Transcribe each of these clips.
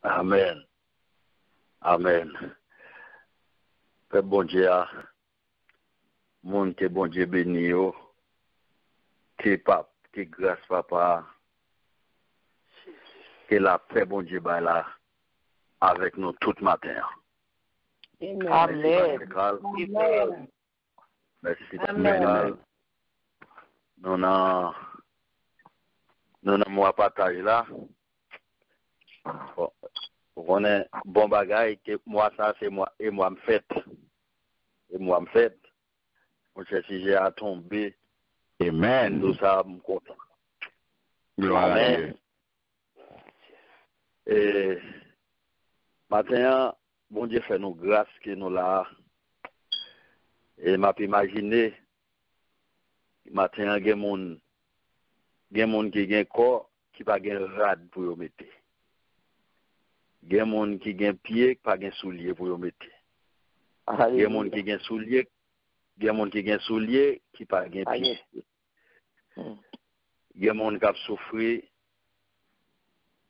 Amen. Amen. Père bon Dieu, mon que bon Dieu béni yo, que grâce papa, que la paix bon Dieu ba là avec nous tout matin. Amen. Amen. Merci Amen. Pascal. Nous avons moi partage là. On est bon bagaille que moi ça c'est moi et moi me fait. Et moi me fait. Mon cher sujet a tombé. Amen. Tout ça me content. Gloire à Dieu. Et maintenant, bon Dieu fait nous grâce que nous là. Et m'a imaginé matin il y a des gens qui ont corps qui pas gen rad pour yo mettre. Il y a des gens qui ont pied qui pas gen soulier pour yo mettre. Il y a des gens qui ont soulier, il y a des gens qui ont soulier qui pas gen pied. Il y a des gens qui ont souffert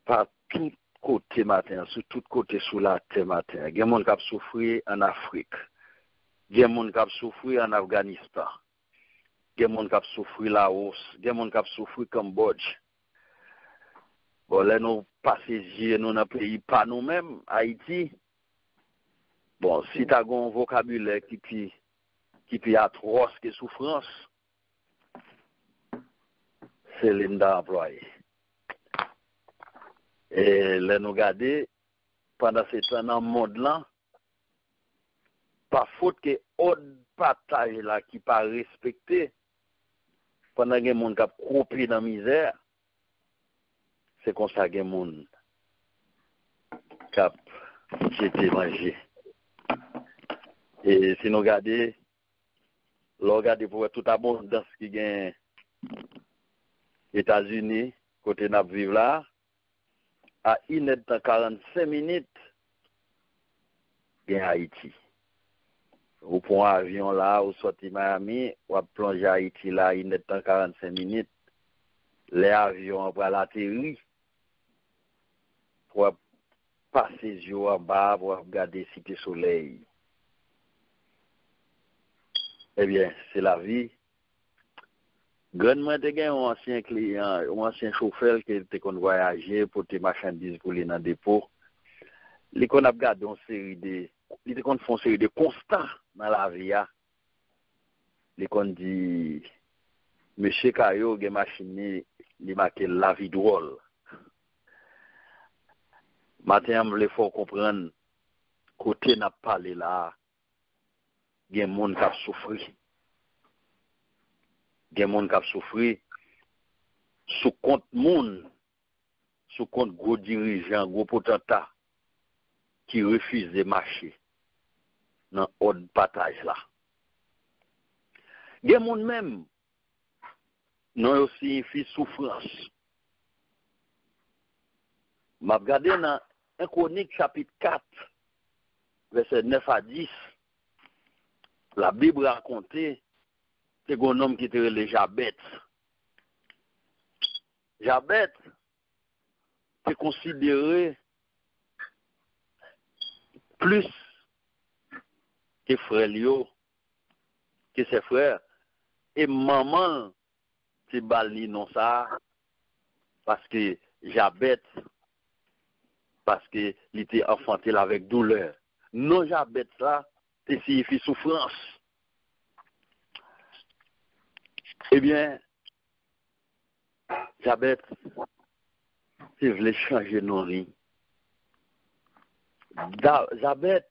par tout côté matin, sur tout côté sous la terre matin. Il y a des gens qui ont souffert en Afrique. Il y a des gens qui ont souffert en Afghanistan. Il y a des gens qui ont souffert Laos. Il y a des gens qui ont souffert Cambodge. Bon, là, nous passons dans un pays, pas nous-mêmes, Haïti. Bon, si tu as un vocabulaire qui est atroce que souffrance, c'est Linda employé. Et là, nous regardons, pendant ce temps, dans le monde là, pas faute que autre partage là qui pas respecté, pendant que les gens qui ont coupé dans la misère, c'est comme ça que les gens qui ont jeté manger. Et si nous regardons, pour toute abondance qui gagne États-Unis, côté nous vivons là, à 1h45 minutes, il y a Haïti. Vous prenez un avion là, vous sortez Miami, vous plongez à Haïti là, 1h45 minutes, les avions vont l'atterrir pour passer les yeux en bas, pour regarder si Cité Soleil. Eh bien, c'est la vie. Grandement, tu as un ancien client, un ancien chauffeur qui était voyager pour tes marchandises pour les dans le dépôt. Il a regardé une série de constats dans la vie. Il a dit, Monsieur Kayo, il a machine, il a marqué la vie drôle. Maintenant, je voulais comprendre, côté n'a parlé là, il y a des gens qui ont souffert. Il y a des gens qui ont souffert sous compte monde, sous compte gros dirigeants, gros potentats qui refusent de marcher dans l'autre partage là. Il y a des gens même non aussi une souffrance. Je regarde dans 1 Chronique chapitre 4, verset 9 à 10, la Bible racontait c'est un homme qui était le Jabet. Jabet est considéré plus que frère Lio, que ses frères. Et maman, c'est bali non ça, parce que Jabet, parce qu'il était enfanté avec douleur. Non Jabet ça, c'est signifie souffrance. Eh bien, Jabet, si voulait changer nos lignes. Jabet,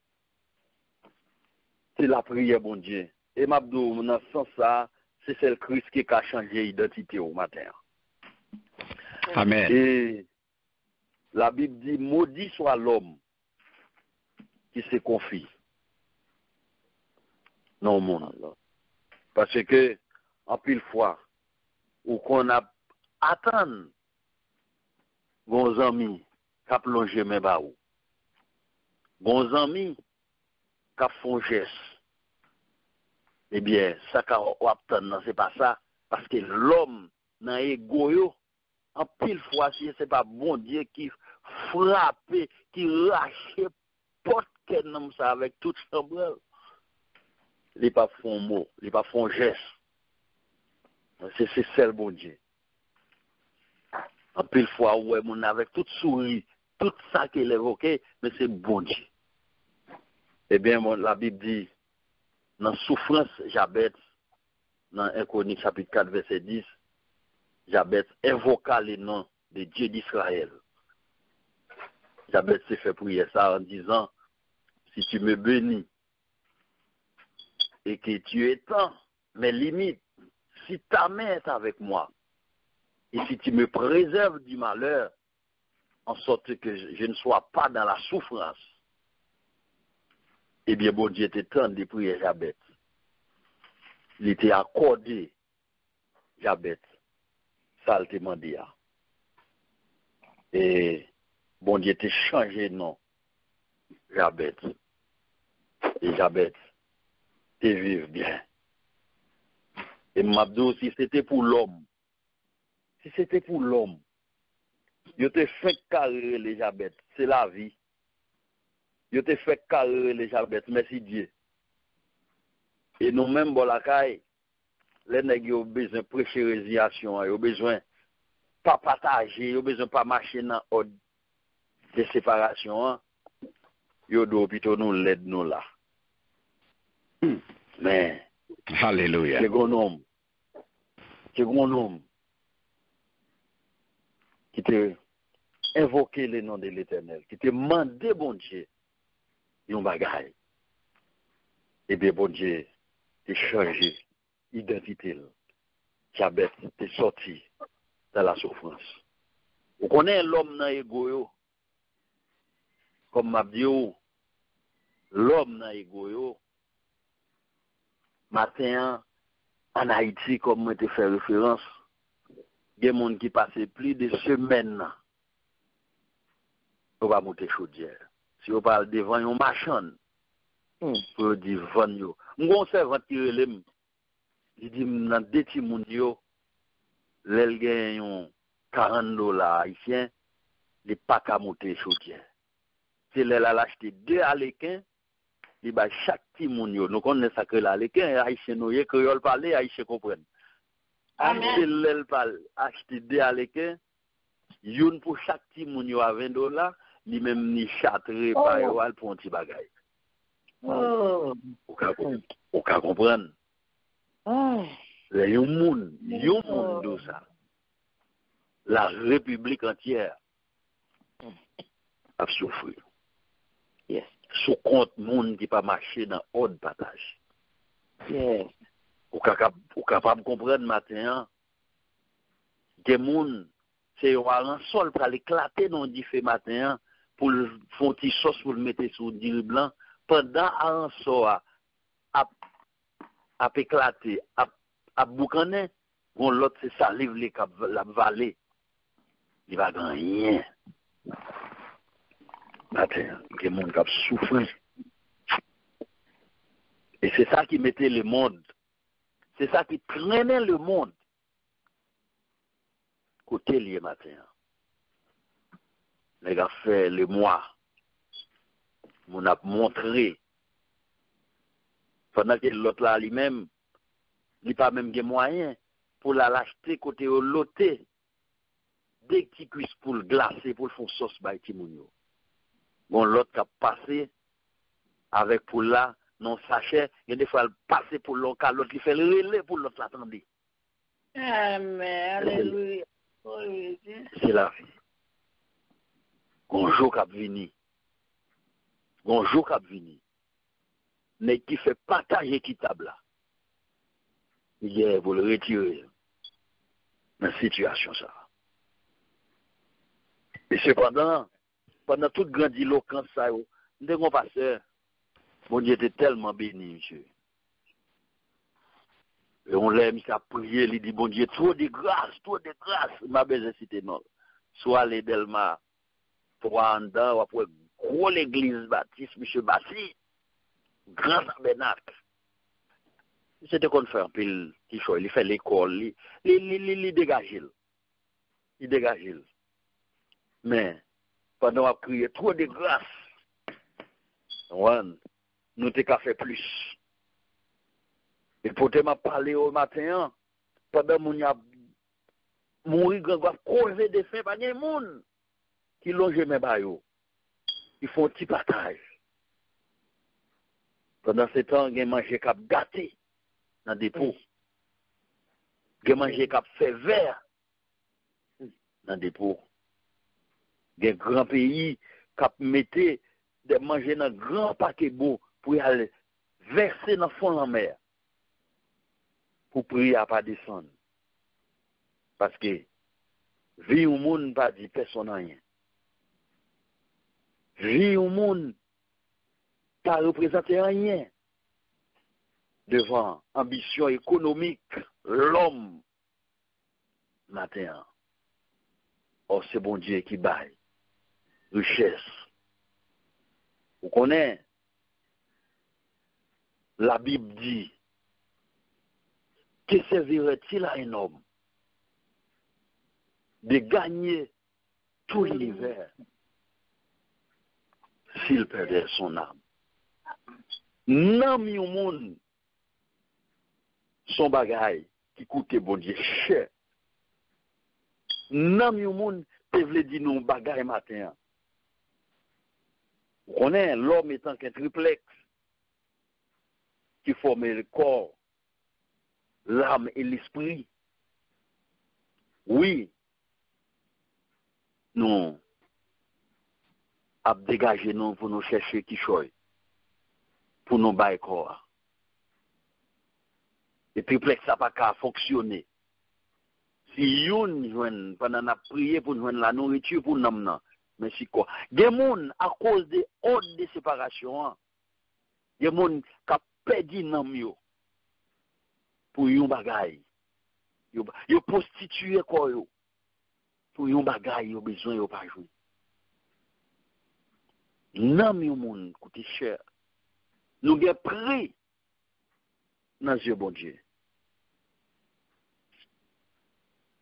c'est la prière, bon Dieu. Et Mabdou, dans ce sens-là, c'est celle Christ qui a changé l'identité au matin. Amen. Et la Bible dit, maudit soit l'homme qui se confie. Non, mon Allah. Parce que, en pile fois, ou qu'on a attendu, vos amis, qui ont plongé mes baou. Vos amis, qui font geste. Eh bien, ça qu'on attend, c'est pas ça. Parce que l'homme, dans l'égo, en pile fois, si ce n'est pas bon Dieu qui frappé, qui raché porte qu'un ça avec toute chambre. Il n'est pas font mot, il n'est pas font geste. C'est seul bon Dieu. En pile fois, ouais, mon avec toute souris, tout ça qu'il évoquait, mais c'est bon Dieu. Eh bien, la Bible dit, dans souffrance, Jabez, dans 1 Chronique chapitre 4, verset 10, Jabez invoqua les noms de Dieu d'Israël. Jabez s'est fait prier ça en disant, si tu me bénis et que tu étends mes limites, si ta main est avec moi, et si tu me préserves du malheur, en sorte que je ne sois pas dans la souffrance, eh bien, bon Dieu était temps de prier Jabez. Il était accordé, Jabez, ça le demandé. Et bon Dieu était changé, non, Jabez. Et Jabez, tu vives bien. Et Mabdou, si c'était pour l'homme, il te fait carrer les Jabez, c'est la vie. Il te fait carrer les Jabez, merci Dieu. Et nous-mêmes, bon la caille, les nègres ont besoin de prêcher résiliation, ils ont besoin de pas partager, ils ont besoin de pas marcher dans l'ordre de séparation. Ils doivent plutôt nous l'aide nous là. Mais, Alléluia. c'est grand homme qui te invoqué le nom de l'Éternel, qui te demandé, bon Dieu, yon bagaille. Eh bien, bon Dieu, t'es changé identité. Jabez, t'es sorti dans la souffrance. Vous connaissez l'homme dans l'égo, comme m'a dit, l'homme dans l'égo, matin, en Haïti, comme moi te fait référence, il y a des gens qui passent plus de semaines, on va monter chaudière. Si on parle devant une machine, pour dire vendre yo. M'gon servant qui relève, il dit dans deux petits moun yo, l'el gagne $40 haïtiens, il pas qu'à monter chaudière. C'est l'el a acheté 2 aléquins, il ba chaque petit moun yo. Nous connaissons ça que l'aléquin haïtien nous y créole parler, haïtien comprendre. C'est l'el parle acheter 2 aléquins, youn pour chaque petit moun yo à $20, li même ni châtre par yo al pour un petit bagay. Ou ka comprendre. Yon moun do ça. La République entière a souffert. Yes. Sous compte moun qui pas marché dans ordre partage. Yes. Ou capable comprendre matin, des moun c'est un sol pour éclater dans du fait matin pour font petit sauce pour le mettre sur du blanc pendant un soir a éclaté a boucané on l'autre c'est salive les la vallée il va gagner matin des monde qui souffrent et c'est ça qui mettait le monde c'est ça qui traînait le monde côté lié matin les gars fait le mois on a montré pendant que l'autre là lui-même il pas même des moyens pour la l'acheter côté au loté des petits cuisses pour le glacer pour le faire sauce by Timounio. Bon l'autre qui a passé avec pour là non sachet il y a des fois passer pour l'autre l'autre il fait le relais pour l'autre l'attendre. Amen. Alléluia. C'est la vie. Bonjour cap vini. Bonjour cap vini. Mais qui fait partager équitable là. Il y a pour le retirer dans la situation ça. Et cependant, pendant toute grandiloquence ça, nous avons passé, mon Dieu était tellement béni, monsieur. Et on l'aime, il a prié, il dit, bon Dieu, trop de grâce, ma besoin cité non. Soit les Delma, 3 ans dedans, ou après, gros l'église baptiste, monsieur Bassi, grand tabernacle. C'était qu'on fait un peu, il fait l'école, il dégage. Il dégage. Mais, pendant qu'on a crié trop de grâce. Nous t'ai qu'à faire plus. Et pour te m'a parlé au matin, pendant qu'on a mouru, on va causer des faits, pas de monde qui longe mes baillots. Ils font un petit partage. Pendant ce temps, ils mangé cap gâté dans des pots. Ils mangé cap fait vert dans des pots. Des grands pays cap mettait de manger dans grand paquet beau pour aller verser dans le fond de la mer. Pour prier à pas descendre. Parce que vie au monde pas dit personne rien. Vie au monde pas représenter rien devant ambition économique l'homme matin. Oh, c'est bon Dieu qui baille richesse. Vous connaissez la Bible dit que servirait-il à un homme de gagner tout l'univers s'il perdait son âme? Non, mi au monde, son bagage qui coûte bon Dieu cher. Non, mi au monde, te vle di nou bagay matin. Vous connaissez l'homme étant qu'un triplex qui forme le corps, l'âme et l'esprit. Oui, nous avons dégagé nous pour nous chercher qui choisit, pour nous bailler corps. Et triplex n'a pas qu'à fonctionner. Si yon joine pendant la prière pour joindre la nourriture pour nous, mais si quoi? Des gens à cause de ordre de séparation, des gens qui ont perdu nam yo pour yon bagay. Yo prostitué quoi yo pour yon bagay yo besoin yo pas jouer. Nam yo moun coûte cher. Nous gen prix dans Dieu bon Dieu.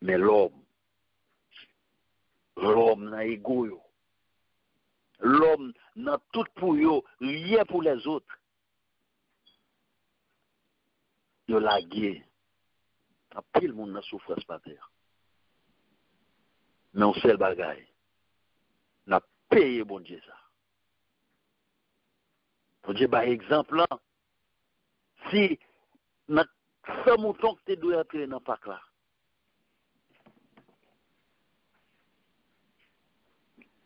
Mais l'homme n'a égo yo. L'homme n'a tout pour yo, rien pour les autres. Yo la gué. A pile monde dans souffrance par terre. Mais on seul bagay. N'a payé bon Dieu ça. Bon Dieu par exemple là, si notre femme mouton que tu dois entrer dans pack là.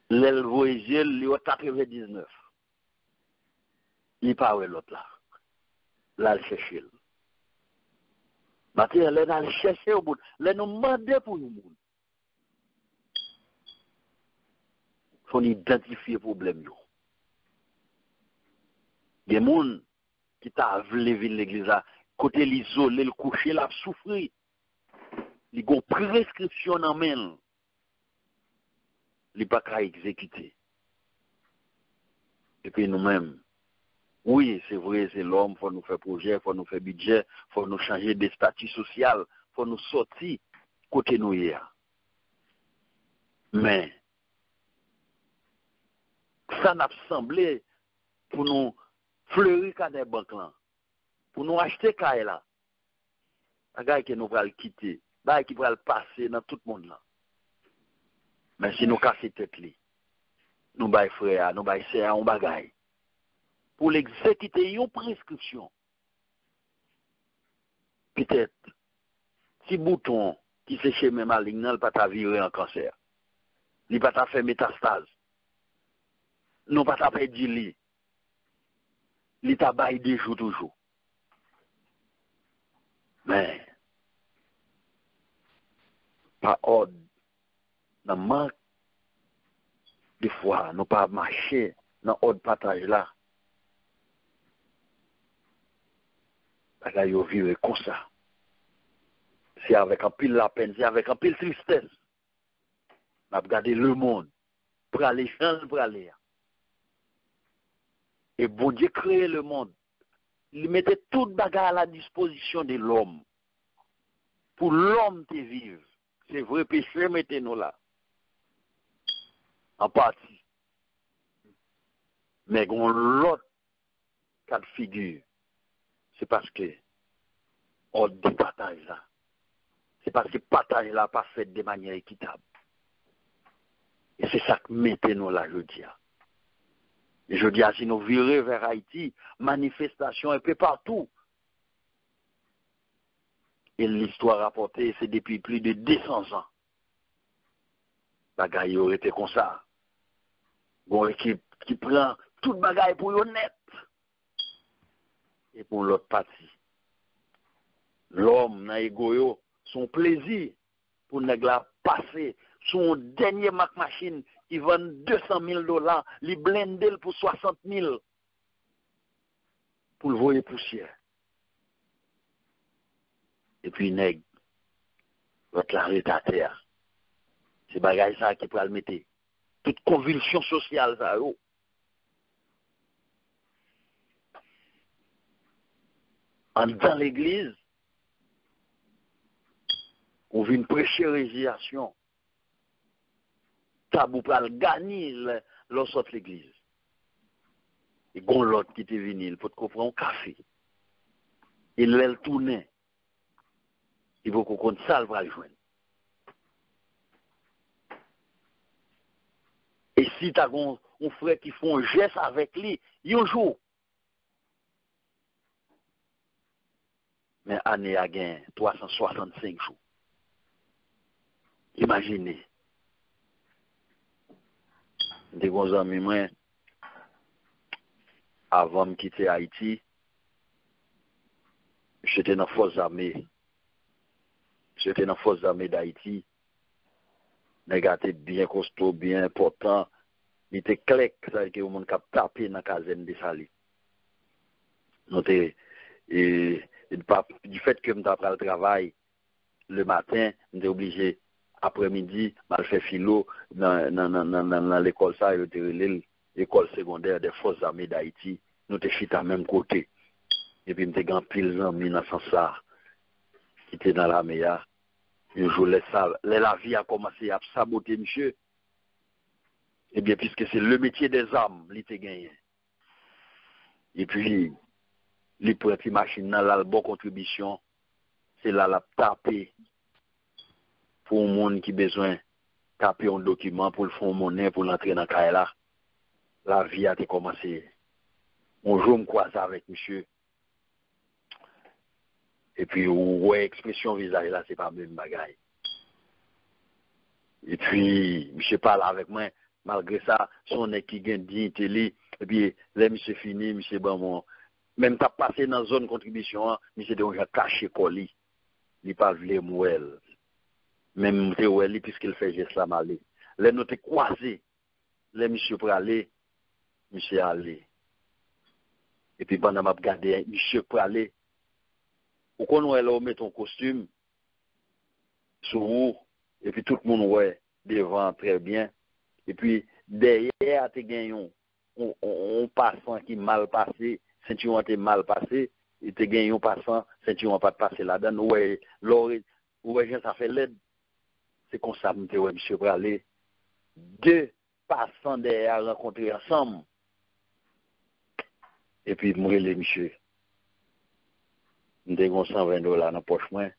L'elle voyage, il y a 99. Il n'y a pas l'autre là. Là, il cherche. Maintenant, elle a cherché au bout. Elle nous demande pour nous. Il faut identifier le problème. Il y a des gens qui t'a levé l'église là, côté l'isolé, le coucher, l'a souffrir. Il y a une prescription en main. Il n'est pas qu'à exécuter. Et puis nous-mêmes, oui, c'est vrai, c'est l'homme, il faut nous faire projet, il faut nous faire budget, il faut nous changer de statut social, il faut nous sortir côté nous hier. Mais, ça n'a pas semblé pour nous fleurir qu'à des banques là, pour nous acheter qu'à là. Un gars qui nous va le quitter, un gars qui va le passer dans tout le monde là. Mais si nous cassons tête li, nous bail frère, nous bail sœur, on bagaille. Pour l'exécuter une prescription. Peut-être, si bouton qui se chez même maligne, il pas ta virer en cancer. Il pas ta faire métastase. Non pas ta perdre li. Il t'a bail des jours toujours. Mais, pas ordre. Dans manque de fois, nous pas marcher dans l'autre partage là. Là, ils vivent comme ça. C'est avec un pile la peine, c'est avec un pile tristesse. On a regardé le monde pour aller changer, pour aller. Et bon Dieu créé le monde. Il mettait toute bagarre à la disposition de l'homme. Pour l'homme de vivre. C'est vrai péché, mettez-nous là. En partie. Mais l'autre cas de figure, c'est parce que on départage là. C'est parce que partage là pas fait de manière équitable. Et c'est ça que mettez-nous là, je dis. Et je dis, si nous virons vers Haïti, manifestation un peu partout. Et l'histoire rapportée, c'est depuis plus de 200 ans. Bagaille aurait été comme ça. Bon équipe qui prend toute bagaille pour honnête. Et pour l'autre partie. L'homme, dans l'égo, son plaisir pour ne pas passer son dernier Mac machine qui vend $200,000, il blende pour 60,000 pour le voyer poussière. Et puis, nèg, votre l'arrêt à terre. C'est bagay ça qui peut le mettre. Toute convulsion sociale, ça, yo. Dans l'église, on vient prêcher résiliation. Tabou pral gagner l'autre l'église. Et gon l'autre qui était venu, il faut comprendre un café. Il l'a tourné. Il faut qu'on compte ça, il va le joindre. Et si tu as un frère qui fait un geste avec lui, il joue. Mais l'année a gagné 365 jours. Imaginez. Des bons amis, moi, avant de quitter Haïti, j'étais dans les forces armées. J'étais dans les forces armées d'Haïti. Négatif bien costaud, bien important. Il était clair que ça que monde cap taper dans la caserne de Sali. Du fait que je m'apprends le travail le matin, j'étais obligé après-midi, mal fait philo dans l'école ça, l'école secondaire des forces armées d'Haïti. Nous étions chita à même côté. Et puis j'étais grand pile d'amis dans ce sens qui était dans l'armée. Un jour, la vie a commencé à saboter, monsieur. Eh bien, puisque c'est le métier des armes, il était gagné. Et puis, les petits machines, la bonne contribution, c'est là la taper pour un monde qui a besoin de taper un document pour le fonds monnaie, pour l'entrer dans le cas. La vie a commencé. Un jour, je me croise avec monsieur. Et puis, ouais, expression visage là, c'est pas le même bagaille. Et puis, monsieur parle avec moi, malgré ça, son nez qui gagne dignité, et puis, là, monsieur fini, monsieur bon, même t'as passé dans la zone contribution, monsieur déjà caché colis. Il pas voulu mourir. Même t'es oué, puisqu'il fait geste là, malé. Là, nous t'es croisé. Là, monsieur pour aller, monsieur aller. Et puis, pendant m'a regardé, monsieur pour aller. Ou qu'on ouais là, met ton costume sur vous, et puis tout le monde ouais devant très bien. Et puis derrière, tu gagnes un passant qui mal passé, ceinture était mal passé, et tu gagnes un passant, ceinture pas passé là-dedans. Ouais, ouais, ça fait l'aide. C'est comme ça, monsieur pour aller. Deux passants derrière rencontrer ensemble. Et puis, mourir les monsieur. M'te gon $120 dans la poche moi.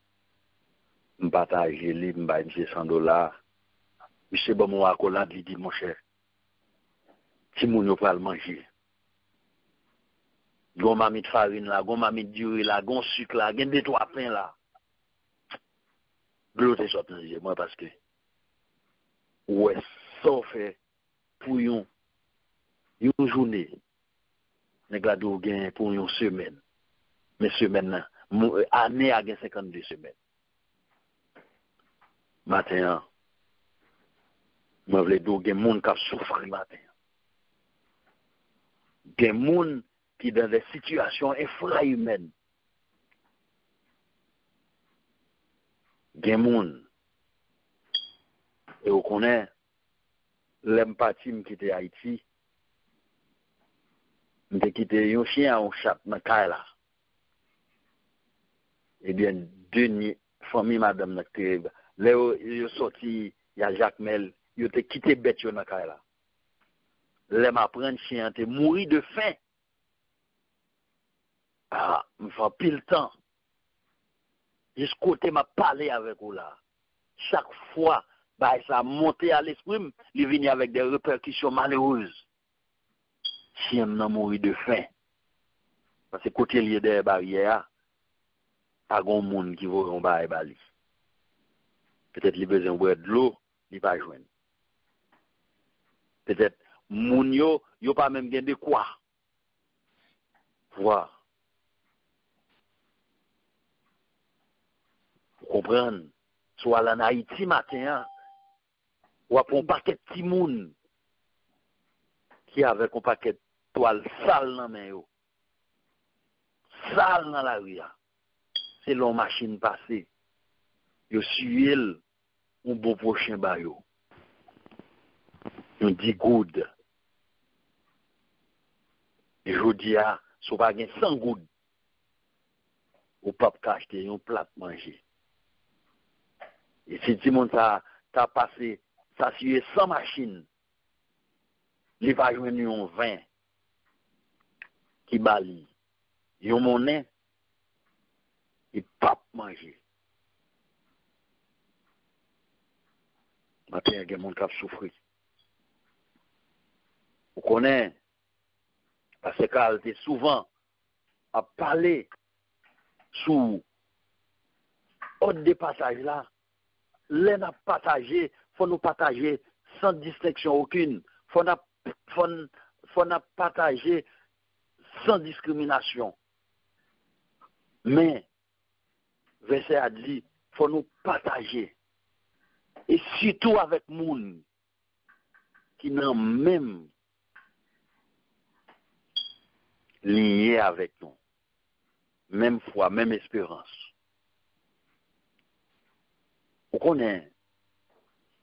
M'partage li, m'baye monsieur $100. Monsieur bon mon accolade lui dit mon cher. Si moun yo pral manger. Gon mami de farine là, gon mami de durée là, gon sucre là, gen 2-3 pains là. Bloté sorti dans moi parce que ouais, ça fait pour une journée. Nèg la do gen pour une semaine. Mais semaine là, année a gen 52 semaines. Matin, moi vle do gen moun qui souffre matin. Gen moun qui dans des situations infrahumaines. Gen moun et on connaît l'empathie qui était Haïti. M'te quitté un chien un chat dans la eh bien, deux familles, madame, là, ils sont sortis, il y a Jacques Mel, ils ont quitté bête dans la là. les m'apprendre chien te mourir de faim. Ah, me fait pile temps. Jusqu'au côté m'a parlé avec vous là. Chaque fois, bah, ça monté à l'esprit, il vient avec des répercussions malheureuses. Chien n'a mourir de faim. Parce que côté lié des barrières, pas grand monde qui va en bas bali. Peut-être il besoin boire de l'eau, il va joindre. Peut-être moun yo pas même bien de quoi. Voir. Vous comprenez? Soit là en Haïti matin, ou après un paquet de petits moun qui avec un paquet de toile sale dans main yo. Sale dans la rue. C'est l'on machine passée. Yo suil un bon prochain ba yo. Yon dit good. Et je dis à, si pas gen 100 good, ou pas acheter un plat manger. Et si tout le monde t'a passé, ça suit 100 machines, il va joindre un 20 qui bali. Yon monnaie, il pas manger. Maintenant, il y a des gens qui souffrent. Vous connaissez, parce qu'elle était souvent à parler sous autre des passages là. Les n'a partagé, faut nous partager sans distinction aucune. Faut nous partager sans discrimination. Mais, verset a dit, faut nous partager. Et surtout avec moun qui n'ont même lié avec nous. Même foi, même espérance. Vous connaissez,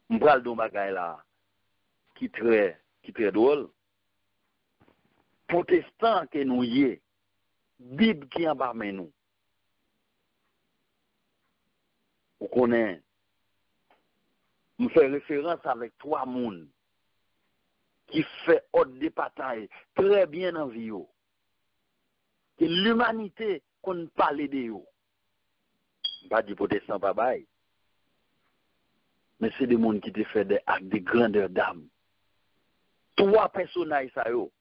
on parle d'un bagay là qui très drôle. Protestant que nous y est, Bible qui en bas mais nous. Vous connaissez, on fait référence avec 3 moun qui fait autre des batailles très bien en vie. Que l'humanité qu'on parle de yo. Pas du protestant pas bail. Mais c'est des gens qui te fait des actes de grandeur d'âme. 3 personnages ça yo.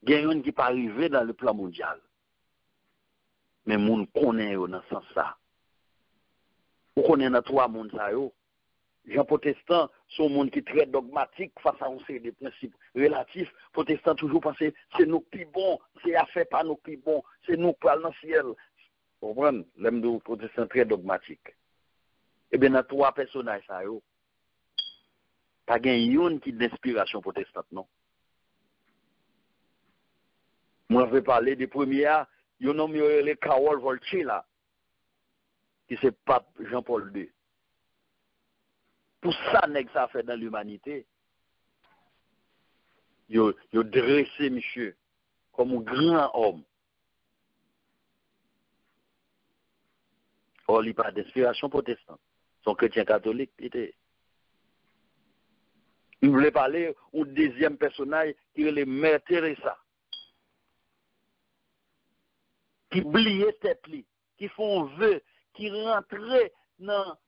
Gen qui pas arrivé dans le plan mondial. Mais moun connaît yo dans ce sens ça. Vous connaissez dans 3 moun ça yo. Jean protestant sont monde qui très dogmatique face à des principes relatifs. Protestant toujours penser c'est nous qui bon, c'est affaire pas nous qui bon, c'est nous qui allons dans le ciel. Vous comprenez? L'aime de protestant très dogmatique. Eh bien, dans 3 personnages, ça yo. Pas une qui d'inspiration protestante, non? Moi, je vais parler des premiers, il y a les Carol Voltaire, qui c'est pape Jean-Paul II. Pour ça, nèg ça fait dans l'humanité. Yo dressé, monsieur, comme un grand homme. Or, il n'y a pas d'inspiration protestante. Son chrétien catholique, il voulait parler au deuxième personnage qui est le Mère Teresa. Qui oubliait tête, qui font vœu, qui rentraient dans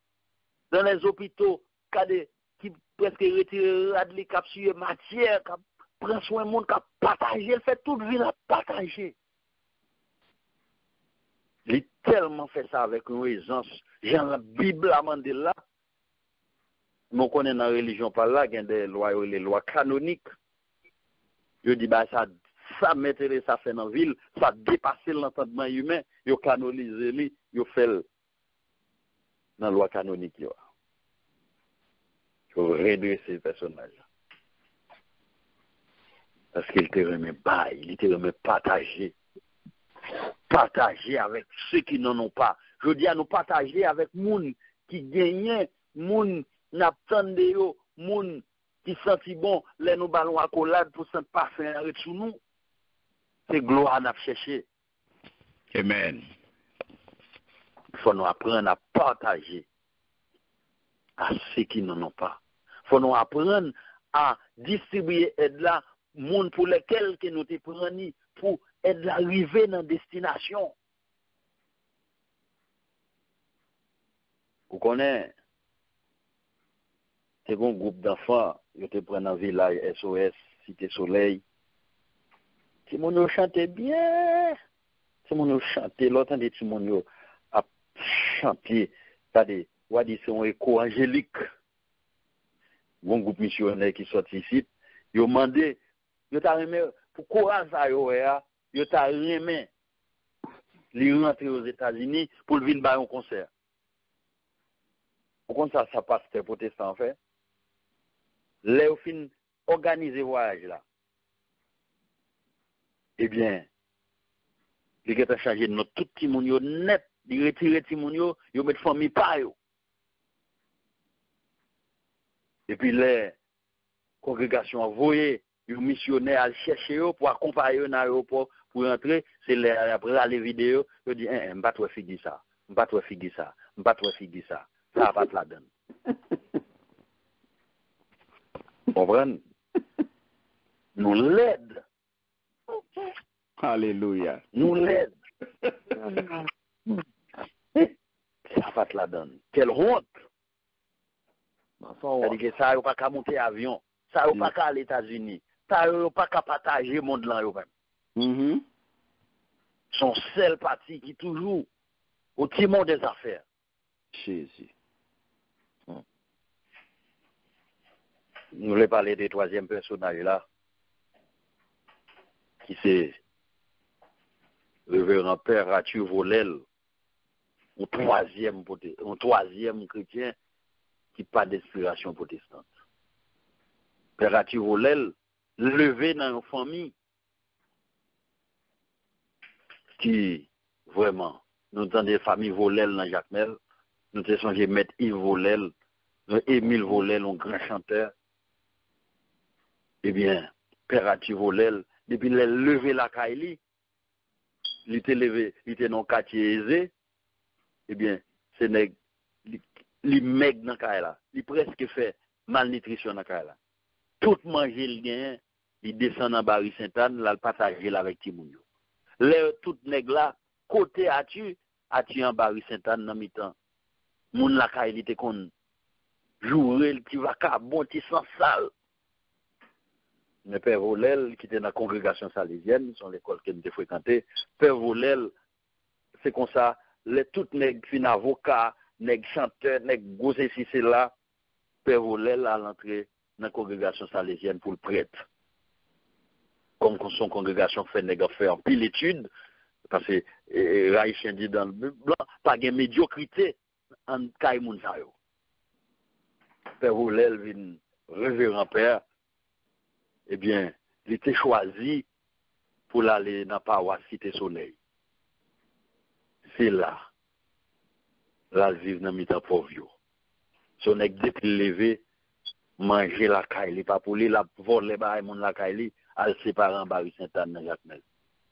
les hôpitaux, qui presque retirent les capsules matière, qui prend soin du monde, qui partage, elle fait toute vie à partager. Il a tellement fait ça avec une aisance. Genre la Bible a demandé là. Mais on est dans la religion par là, il y a des lois, les lois canoniques. Je dis, bah, ça mettrait ça fait dans la ville, ça dépasse l'entendement humain, il canonise, il fait dans la loi canonique. Il faut redresser ce personnage. Parce qu'il te remet bail, il te remet partager. Partager avec ceux qui n'en ont pas. Je dis à nous partager avec moun qui gagnent, moun n'attendent yo, moun qui sentent bon, les nous ballons à collade pour sentir parfum avec sous nous. C'est gloire à chercher. Amen. Il faut nous apprendre à partager à ceux qui n'en ont pas. Il faut nous apprendre à distribuer aide là, monde pour lesquels que nous te prenons pour aide arriver dans destination. Vous connaissez, c'est un groupe d'enfants, ils te prennent en village SOS, Cité Soleil. Si mon chantait bien, si mon chantait, l'autre dit si mon a chanté, c'est-à-dire, on dit c'est un écho angélique. Un groupe missionnaire qui sorti ici, ils ont demandé, ils ont remis, pour courage ça, ils ont remis, les rentrer aux États-Unis pour venir faire un concert. Pourquoi ça passe, c'est protestant en fait? Les fin organiser voyage là. Eh bien, les gars ont changé notre tout petit monde net, ils retirent petit monde, ils mettent famille pas yo. Et puis les congrégations envoyées, les missionnaires à chercher pour accompagner dans l'aéroport pour rentrer, c'est les après les vidéos, ils disent on pas toi figuer ça, on pas toi figuer ça, on pas toi figuer ça. Ça va pas la donne. Comprenez? Nous l'aide. Alléluia. Nous l'aide. Ça va la donne. Quelle honte. C'est-à-dire que ça n'a pas qu'à monter avion. Ça n'a pas qu'à aller aux États-Unis. Ça n'a pas qu'à partager le monde là. Son seul parti qui toujours au timon des affaires. Jésus. Nous voulons parler des troisième personnage là, qui c'est Révérend Père Arthur Volel, un troisième chrétien qui n'a pas d'inspiration protestante. Père Arthur Volel, levé dans une famille qui, vraiment, nous avons des familles Volel dans Jacmel, nous avons changé Maître Yves Volel, Émile Volel, un grand chanteur. Eh bien, Père Arthur Volel, depuis qu'il a levé la Kaili, il était levé, il était dans le quartier aisé, eh bien, c'est les mecs dans le Kaila, il presque fait malnutrition dans le Kaila. Tout manger le gain, il descend dans Barry Sainte-Anne, là, il partage avec Timounio. Tout nèg là, côté Arthur en Barry Sainte-Anne dans mi-temps. Moun la Kaili te kon jouer le petit vaca, bon petit sans sale. Mais Père Volel, qui était dans la congrégation salésienne, son l'école qu'il était fréquenté, Père Volel, c'est comme ça, tout nèg fin avocat, nèg chanteur, nèg gros ici c'est là, Père Volel à l'entrée dans la congrégation salésienne pour le prêtre. Comme son congrégation fait nèg faire en pile étude, parce que Raïchien dit dans le blanc, pas de médiocrité en Kaïmoun Sayo. Père Volel vient révérend Père, eh bien, il était choisi pour aller dans la paroisse Cité Soleil. C'est là, là, il vit dans le temps pauvre. Son nèg depuis levé, manger la caille, pas pour lui, la voler la caille, elle sépare en Barry Sainte-Anne dans Jacmel,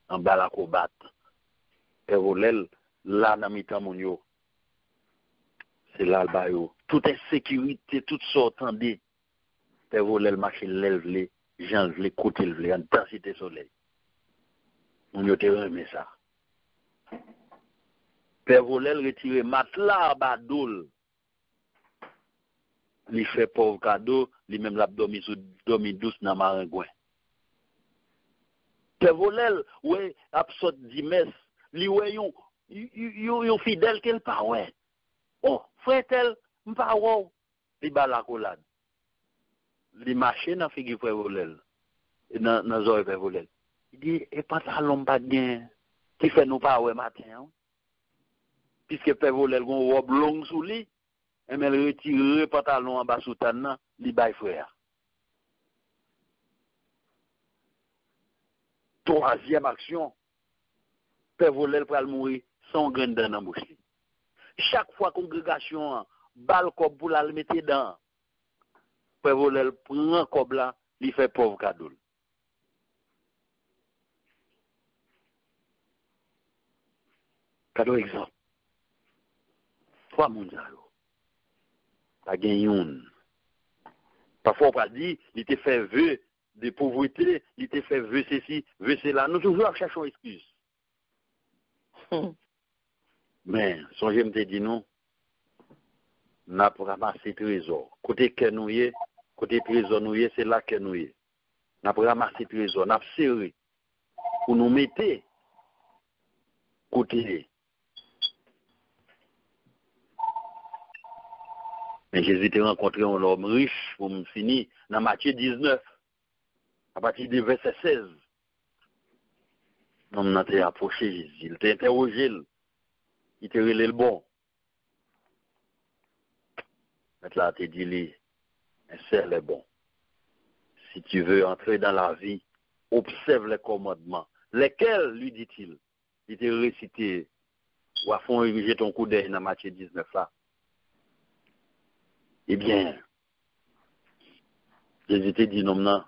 en bas la combat. Et volel, là, dans le temps mon c'est là le bayo. Toute insécurité, toute sorte de Père Volel marche lève-les, j'enlève côté le en Cité Soleil. On y a remis ça. Père Volel retire matelas badoul. Il fait pauvre cadeau, lui même l'abdomen sous dormi douce dans maringouin. Père Volel, ouais, absort dimes, lui ouais yon fidèle qu'elle pas ouais. Oh, frère tel, m'pa wow. Li ba la collade. Li marché dans figure Père Volel. Dans oreille Père Volel. Il dit et pantalon pas bien. Qui fait nous pas ouais matin. Puisque Père Volel gon robe longue sous lui, et mais il retire le pantalon en bas sous tanne, li bay frère. Troisième action, Père Volel pral mourir sans grain dans la bouche. Chaque fois congrégation bal cob pour la mettre dans Père Volel prend cob là, il fait pauvre cadeau. Cadeau exemple. Trois moun sa yo. Pa gen yon Parfois, on va dire, il te fait vœu de pauvreté, il te fait vœu ceci, vœu cela. Nous toujours cherchons excuse. Mais, songez, me te dit non, n'a pas ramassé trésor. Côté que nous y est, côté trésor nous y est, c'est là que nous y est. N'a pas ramassé trésor, n'a pas serré. Pour nous mettre côté. Mais Jésus a rencontré un homme riche, pour me finir, dans Matthieu 19, à partir du verset 16. L'homme a été approché Jésus, il t'a interrogé, il t'a relé le bon. Maintenant, il t'a dit, c'est le bon. Si tu veux entrer dans la vie, observe les commandements. Lesquels, lui dit-il, il t'a récité, ou à fond, ériger ton coup d'œil dans Matthieu 19 là. Eh bien, Jésus t'a dit, non,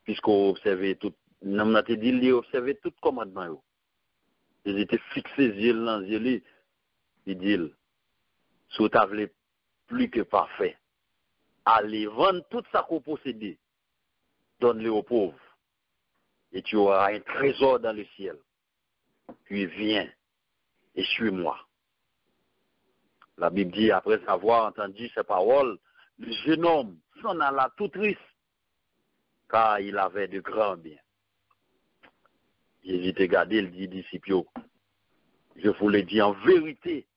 puisqu'on observe tout, non, t'a dit, il observe tout commandement. Jésus t'a fixé les yeux dans les yeux, il dit, si vous avez plus que parfait, allez vendre tout ça qu'on possède, donne-le aux pauvres, et tu auras un trésor dans le ciel. Puis viens et suis-moi. La Bible dit, après avoir entendu ces paroles, le jeune homme s'en alla tout triste, car il avait de grands biens. Jésus t'a gardé, il dit, disciples, je vous le dis en vérité,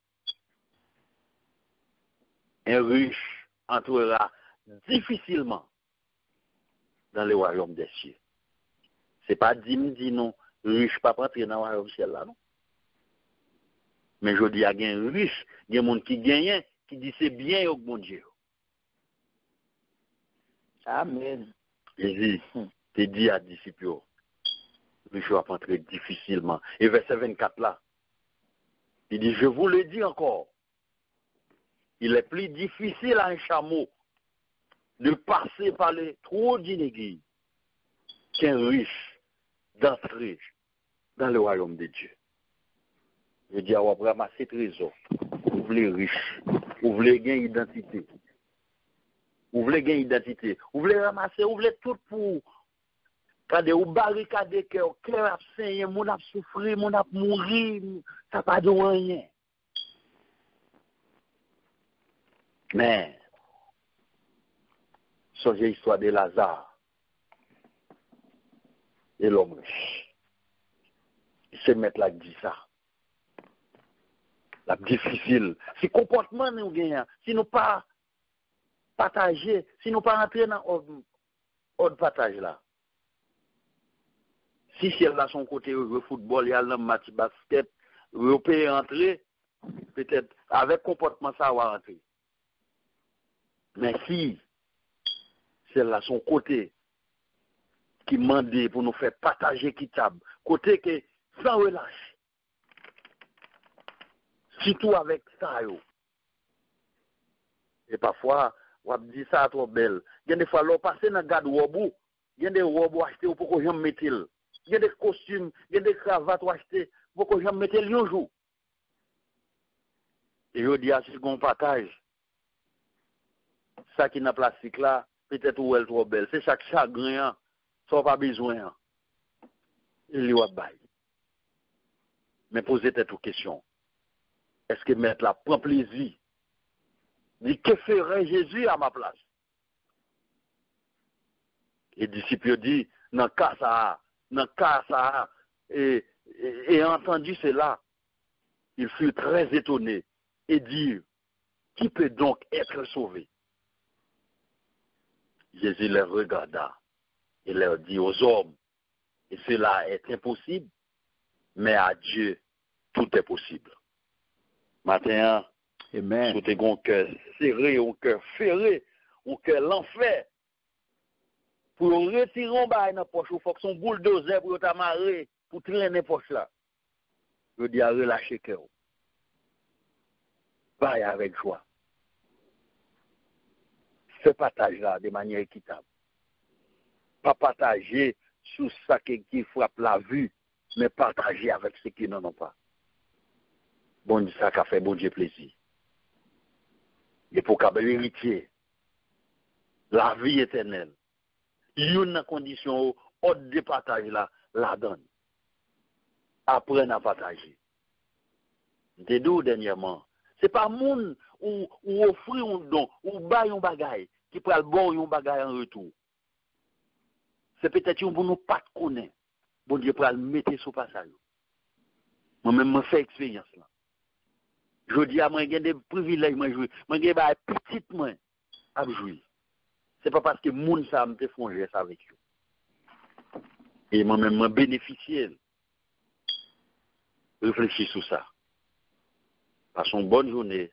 un riche entrera difficilement dans le royaume des cieux. Ce n'est pas dit non, riche pas rentrer dans le royaume des cieux là, non. Mais je dis, il y a un riche, il y a des gens qui gagnent, qui disent c'est bien au bon Dieu. Amen. Jésus te dit à disciples, riche va rentrer difficilement. Et verset 24 là, il dit, je vous le dis encore, il est plus difficile à un chameau de passer par les trous d'une aiguille qu'un riche d'entrer dans le royaume de Dieu. Je dis, on va ramasser trésor. Vous voulez riche. Vous voulez gagner identité. Vous voulez gagner identité. Vous voulez ramasser, vous voulez tout pour. Quand vous barricadez cœur a saigné, mon a souffert, mon a mouru, ça n'a pas de rien. Mais, songez l'histoire de Lazare et l'homme riche. Il se met là dit ça. La difficile. Si comportement nous gagnons, si nous pas partager, si nous pas rentrer dans autre partage là. Si elle a son côté le football, il y a le match basket, vous pouvez rentrer, peut-être avec comportement ça va rentrer. Mais si elle a son côté qui demande pour nous faire partager Kitab, côté que sans relâche. Surtout avec ça. Et parfois, on dit ça trop belle. Il y a des fois, on passe dans le garde-robe, il y a des robes achetées pour que j'aime mettre. Il y a des costumes, il y a des cravates achetées pour que j'aime mettre un jour. Et je dis à ce qu'on partage, ça qui est dans plastique là, peut-être où elle est trop belle. C'est chaque chagrin, ça n'a pas besoin. Il y a pas. Mais posez-vous une question. Est-ce que mettre là prend plaisir? Dit, que ferait Jésus à ma place? Les disciples disent, dans le cas ça, et entendu cela, il fut très étonné et dit, qui peut donc être sauvé? Jésus les regarda et leur dit aux hommes, et cela est impossible, mais à Dieu, tout est possible. Matin, Amen. sous tes cœur serré, au cœur ferré, au cœur l'enfer, pour retirer un bail dans la poche, il faut que son bulldozer pour t'amarrer, pour traîner la poche là. Je dis à relâcher cœur. Bail avec joie. Fais partage là de manière équitable. Pas partager sur ça qui frappe la vue, mais partager avec ceux qui n'en ont pas. Bon Dieu, ça qu'a fait bon Dieu plaisir. Et pour qu'à héritier, la vie éternelle. Une condition haute de partage la donne. Après, à partager. T'es d'où dernièrement? C'est pas moun ou offrir un don, ou bail un bagay, qui peut le bon un bagay en retour. C'est peut-être un pour nous pas connaître. Bon Dieu peut le mettre sur passage. Moi-même, je fais expérience là. Je dis à moi, j'ai des privilèges, moi, j'ai des petites mains à jouer. C'est pas parce que moun ça me fait fonder ça avec eux. Et moi-même, je bénéficie. Réfléchis sur ça. Passons une bonne journée.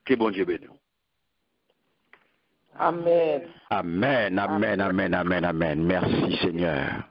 Que bon Dieu bénisse. Amen. Amen, amen, amen, amen, amen. Merci Seigneur.